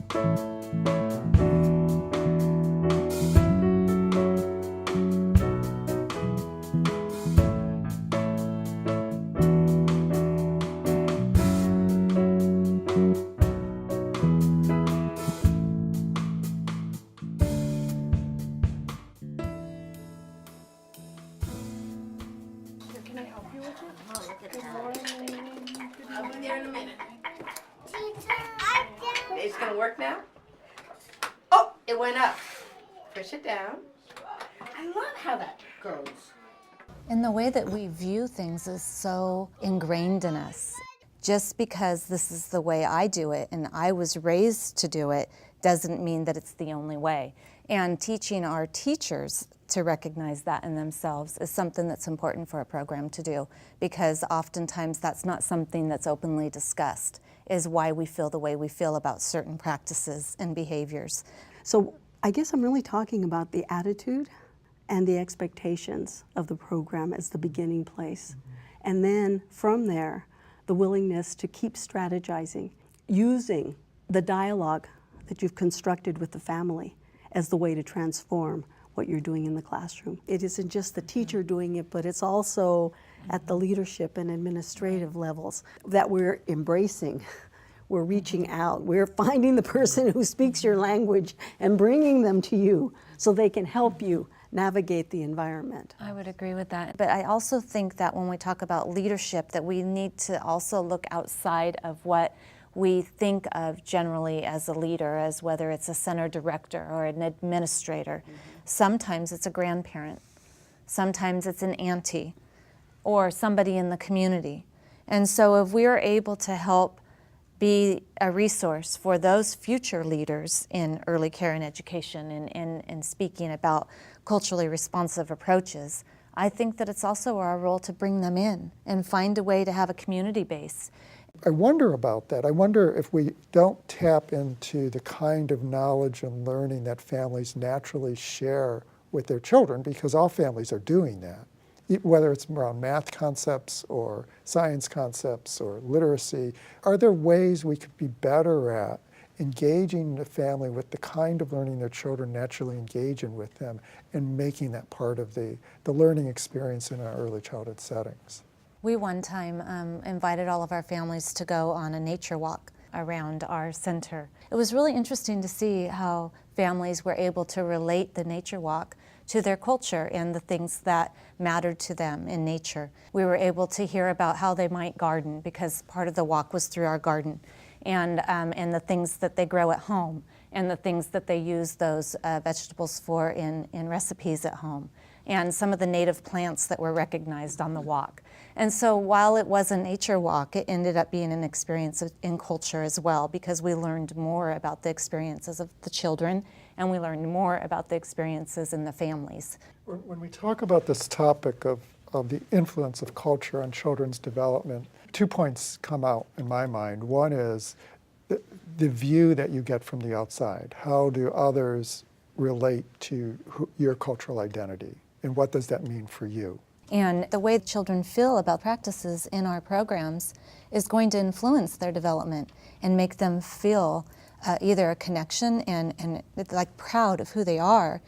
Can I help you with it? Oh, look at that. I'll be there in a minute. It's gonna work now? Oh, it went up. Push it down. I love how that goes. And the way that we view things is so ingrained in us. Just because this is the way I do it and I was raised to do it doesn't mean that it's the only way. And teaching our teachers to recognize that in themselves is something that's important for a program to do, because oftentimes that's not something that's openly discussed, is why we feel the way we feel about certain practices and behaviors. So I guess I'm really talking about the attitude and the expectations of the program as the beginning place. And then from there, the willingness to keep strategizing, using the dialogue that you've constructed with the family as the way to transform what you're doing in the classroom. It isn't just the teacher doing it, but it's also at the leadership and administrative levels that we're embracing. We're reaching out. We're finding the person who speaks your language and bringing them to you so they can help you navigate the environment. I would agree with that. But I also think that when we talk about leadership, that we need to also look outside of what we think of generally as a leader, as whether it's a center director or an administrator. Sometimes it's a grandparent. Sometimes it's an auntie or somebody in the community. And so if we are able to help be a resource for those future leaders in early care and education and speaking about culturally responsive approaches, I think that it's also our role to bring them in and find a way to have a community base. I wonder about that. I wonder if we don't tap into the kind of knowledge and learning that families naturally share with their children, because all families are doing that, whether it's around math concepts or science concepts or literacy. Are there ways we could be better at engaging the family with the kind of learning their children naturally engage in with them and making that part of the learning experience in our early childhood settings? We one time invited all of our families to go on a nature walk around our center. It was really interesting to see how families were able to relate the nature walk to their culture and the things that mattered to them in nature. We were able to hear about how they might garden, because part of the walk was through our garden, and the things that they grow at home and the things that they use those vegetables for in recipes at home, and some of the native plants that were recognized on the walk. And so while it was a nature walk, it ended up being an experience in culture as well, because we learned more about the experiences of the children and we learned more about the experiences in the families. When we talk about this topic of the influence of culture on children's development, 2 points come out in my mind. One is the view that you get from the outside. How do others relate to your cultural identity? And what does that mean for you? And the way children feel about practices in our programs is going to influence their development and make them feel either a connection and like proud of who they are,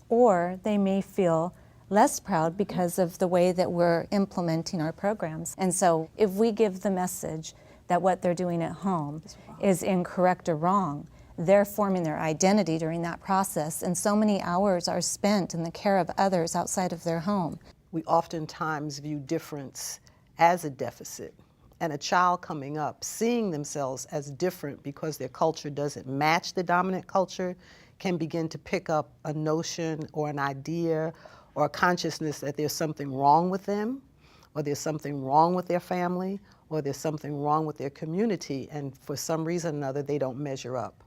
or they may feel less proud because of the way that we're implementing our programs. And so if we give the message that what they're doing at home is incorrect or wrong, they're forming their identity during that process, and so many hours are spent in the care of others outside of their home. We oftentimes view difference as a deficit, and a child coming up seeing themselves as different because their culture doesn't match the dominant culture can begin to pick up a notion or an idea or a consciousness that there's something wrong with them, or there's something wrong with their family, or there's something wrong with their community, and for some reason or another they don't measure up.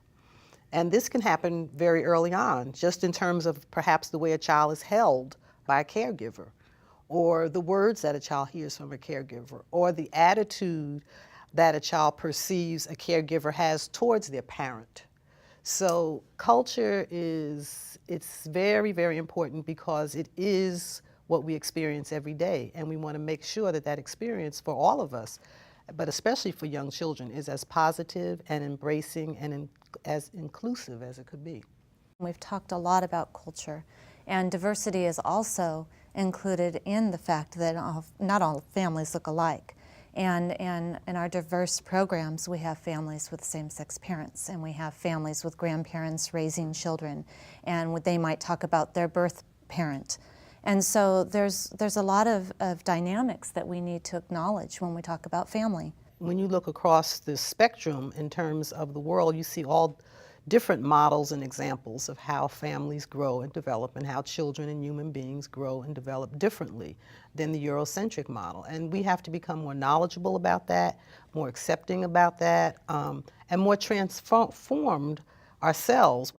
And this can happen very early on, just in terms of perhaps the way a child is held by a caregiver, or the words that a child hears from a caregiver, or the attitude that a child perceives a caregiver has towards their parent. So culture it's very, very important because it is what we experience every day, and we want to make sure that that experience for all of us but especially for young children, is as positive and embracing and as inclusive as it could be. We've talked a lot about culture, and diversity is also included in the fact that not all families look alike. And in our diverse programs, we have families with same-sex parents, and we have families with grandparents raising children, and they might talk about their birth parent. And so there's a lot of dynamics that we need to acknowledge when we talk about family. When you look across the spectrum in terms of the world, you see all different models and examples of how families grow and develop, and how children and human beings grow and develop differently than the Eurocentric model. And we have to become more knowledgeable about that, more accepting about that, and more transformed ourselves.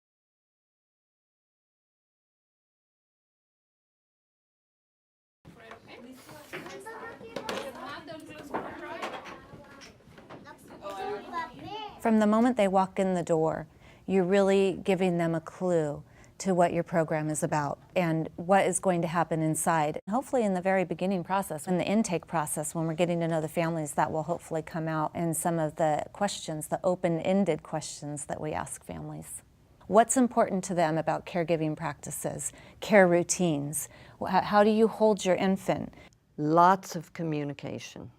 From the moment they walk in the door, you're really giving them a clue to what your program is about and what is going to happen inside. Hopefully in the very beginning process, in the intake process, when we're getting to know the families, that will hopefully come out in some of the questions, the open-ended questions that we ask families. What's important to them about caregiving practices, care routines? How do you hold your infant? Lots of communication.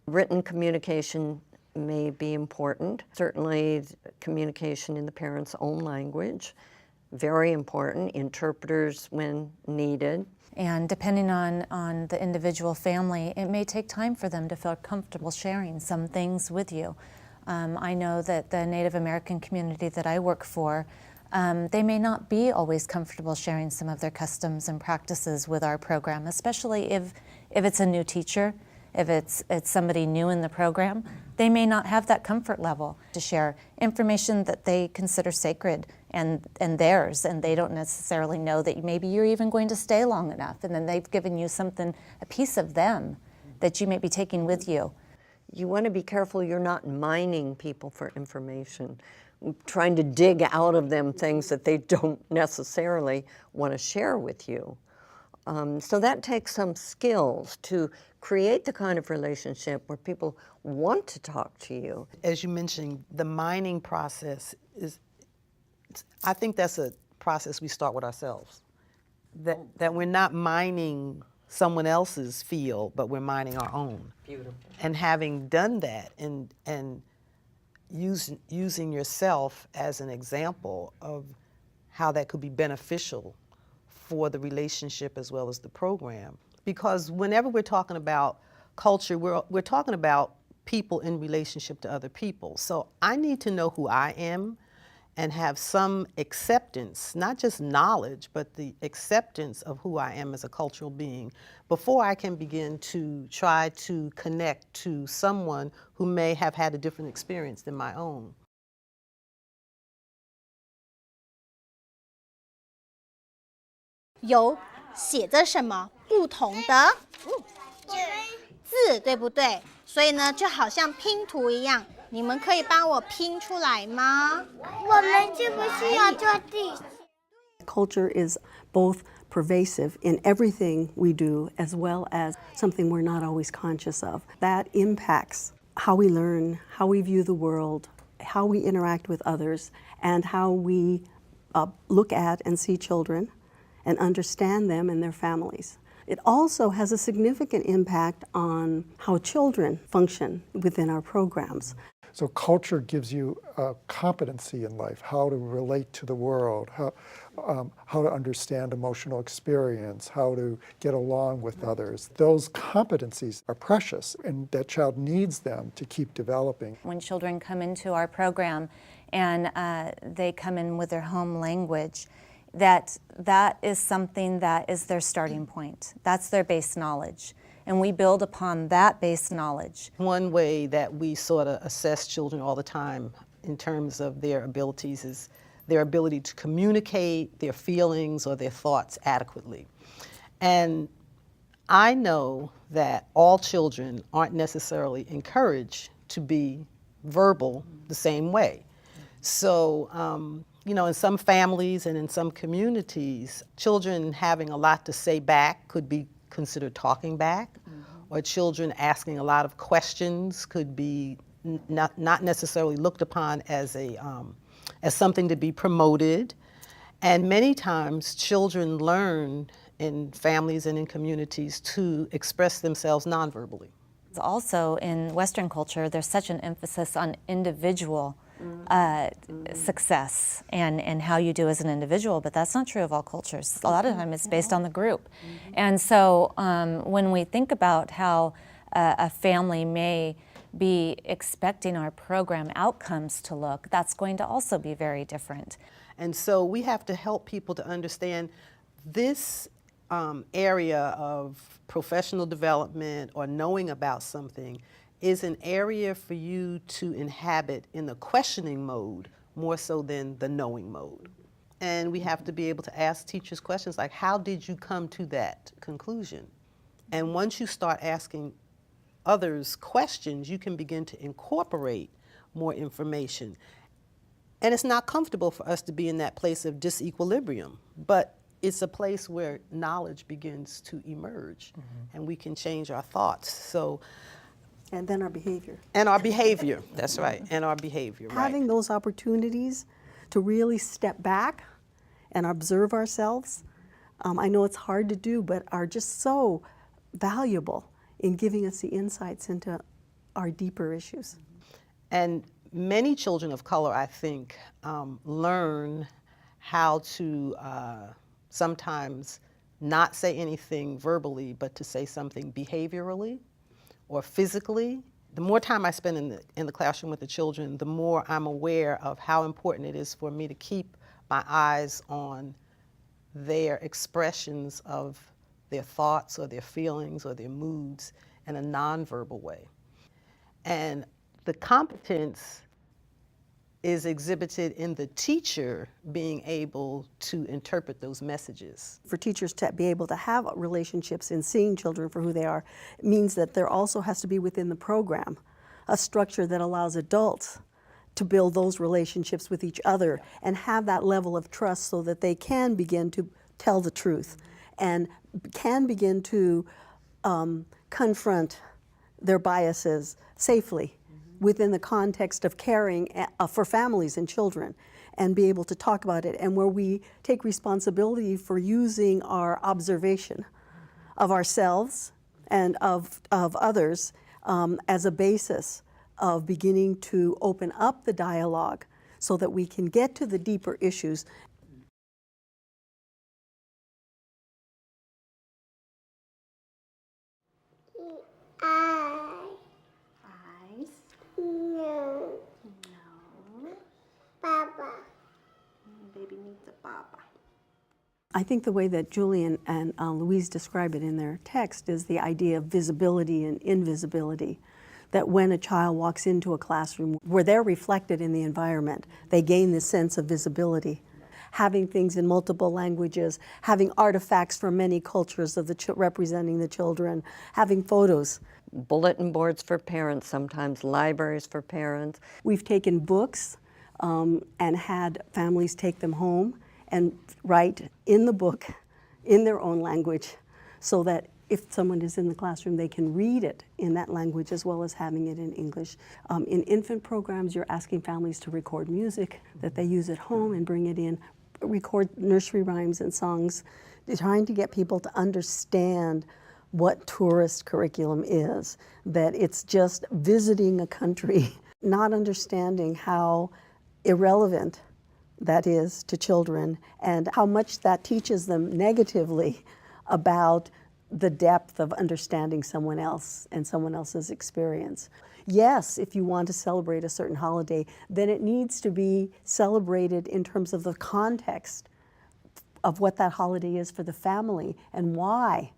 Written communication may be important. Certainly communication in the parent's own language, very important. Interpreters when needed. And depending on the individual family, it may take time for them to feel comfortable sharing some things with you. I know that the Native American community that I work for, they may not be always comfortable sharing some of their customs and practices with our program, especially if it's a new teacher, if it's somebody new in the program. They may not have that comfort level to share information that they consider sacred and theirs, and they don't necessarily know that maybe you're even going to stay long enough, and then they've given you something, a piece of them that you may be taking with you. You want to be careful you're not mining people for information, trying to dig out of them things that they don't necessarily want to share with you. So that takes some skills to create the kind of relationship where people want to talk to you. As you mentioned, the mining process I think that's a process we start with ourselves. That we're not mining someone else's field, but we're mining our own. Beautiful. And having done that and using yourself as an example of how that could be beneficial for the relationship as well as the program. Because whenever we're talking about culture, we're talking about people in relationship to other people. So I need to know who I am and have some acceptance, not just knowledge, but the acceptance of who I am as a cultural being before I can begin to try to connect to someone who may have had a different experience than my own.有写着什么不同的字，对不对？所以呢，就好像拼图一样，你们可以帮我拼出来吗？我们是不是要做地？ Culture is both pervasive in everything we do as well as something we're not always conscious of. That impacts how we learn, how we view the world, how we interact with others, and how we look at and see children and understand them and their families. It also has a significant impact on how children function within our programs. So culture gives you a competency in life, how to relate to the world, how to understand emotional experience, how to get along with others. Those competencies are precious, and that child needs them to keep developing. When children come into our program and they come in with their home language, that is something that is their starting point. That's their base knowledge. And we build upon that base knowledge. One way that we sort of assess children all the time in terms of their abilities is their ability to communicate their feelings or their thoughts adequately. And I know that all children aren't necessarily encouraged to be verbal the same way. So, you know, in some families and in some communities, children having a lot to say back could be considered talking back, or children asking a lot of questions could be not necessarily looked upon as as something to be promoted. And many times children learn in families and in communities to express themselves nonverbally. Also, in Western culture, there's such an emphasis on individual success and how you do as an individual, but that's not true of all cultures. A lot of time it's based on the group. And so when we think about how a family may be expecting our program outcomes to look, that's going to also be very different. And so we have to help people to understand this area of professional development or knowing about something is an area for you to inhabit in the questioning mode more so than the knowing mode. And we have to be able to ask teachers questions like, how did you come to that conclusion? And once you start asking others questions, you can begin to incorporate more information. And it's not comfortable for us to be in that place of disequilibrium, but it's a place where knowledge begins to emerge, and we can change our thoughts. So, And then our behavior. and our behavior, that's right, and our behavior, right. Having those opportunities to really step back and observe ourselves, I know it's hard to do, but are just so valuable in giving us the insights into our deeper issues. And many children of color, I think, learn how to sometimes not say anything verbally, but to say something behaviorally or physically. The more time I spend in the classroom with the children, the more I'm aware of how important it is for me to keep my eyes on their expressions of their thoughts or their feelings or their moods in a nonverbal way. And the competence is exhibited in the teacher being able to interpret those messages. For teachers to be able to have relationships in seeing children for who they are, it means that there also has to be within the program a structure that allows adults to build those relationships with each other and have that level of trust so that they can begin to tell the truth and can begin to confront their biases safely within the context of caring for families and children, and be able to talk about it, and where we take responsibility for using our observation of ourselves and of others as a basis of beginning to open up the dialogue so that we can get to the deeper issues. Eyes. No. No. Papa. Baby needs a papa. I think the way that Julian and Louise describe it in their text is the idea of visibility and invisibility. That when a child walks into a classroom where they're reflected in the environment, they gain this sense of visibility. Having things in multiple languages, having artifacts from many cultures of representing the children, having photos. Bulletin boards for parents, sometimes libraries for parents. We've taken books and had families take them home and write in the book in their own language so that if someone is in the classroom, they can read it in that language as well as having it in English. In infant programs, you're asking families to record music that they use at home and bring it in, record nursery rhymes and songs, trying to get people to understand what tourist curriculum is, that it's just visiting a country, not understanding how irrelevant that is to children and how much that teaches them negatively about the depth of understanding someone else and someone else's experience. Yes, if you want to celebrate a certain holiday, then it needs to be celebrated in terms of the context of what that holiday is for the family and why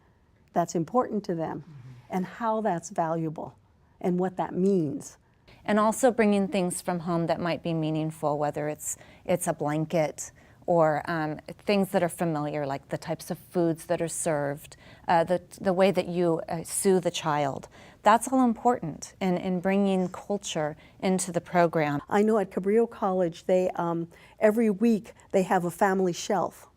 that's important to them and how that's valuable and what that means. And also bringing things from home that might be meaningful, whether it's a blanket or things that are familiar, like the types of foods that are served, the way that you soothe the child. That's all important in bringing culture into the program. I know at Cabrillo College, they every week they have a family shelf,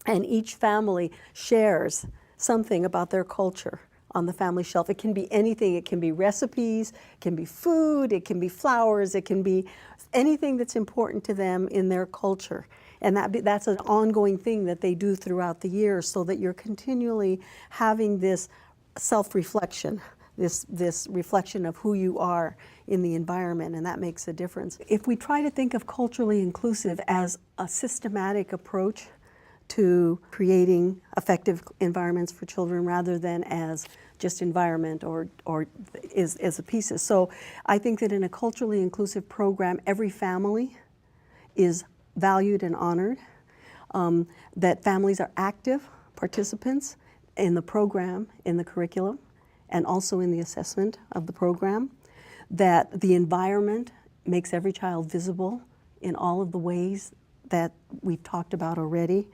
and each family shares something about their culture on the family shelf. It can be anything. It can be recipes, it can be food, it can be flowers, it can be anything that's important to them in their culture. And that's an ongoing thing that they do throughout the year, so that you're continually having this self-reflection, this reflection of who you are in the environment, and that makes a difference. If we try to think of culturally inclusive as a systematic approach to creating effective environments for children rather than as just environment or as a pieces. So I think that in a culturally inclusive program, every family is valued and honored, that families are active participants in the program, in the curriculum, and also in the assessment of the program, that the environment makes every child visible in all of the ways that we've talked about already,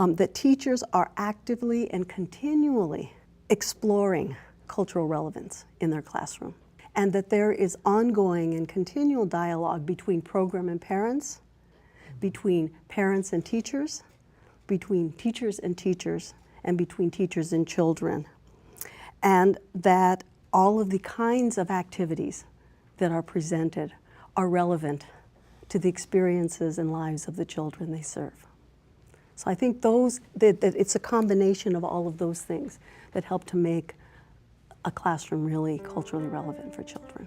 that teachers are actively and continually exploring cultural relevance in their classroom, and that there is ongoing and continual dialogue between program and parents, between parents and teachers, between teachers and teachers, and between teachers and children. And that all of the kinds of activities that are presented are relevant to the experiences and lives of the children they serve. So I think that it's a combination of all of those things that help to make a classroom really culturally relevant for children.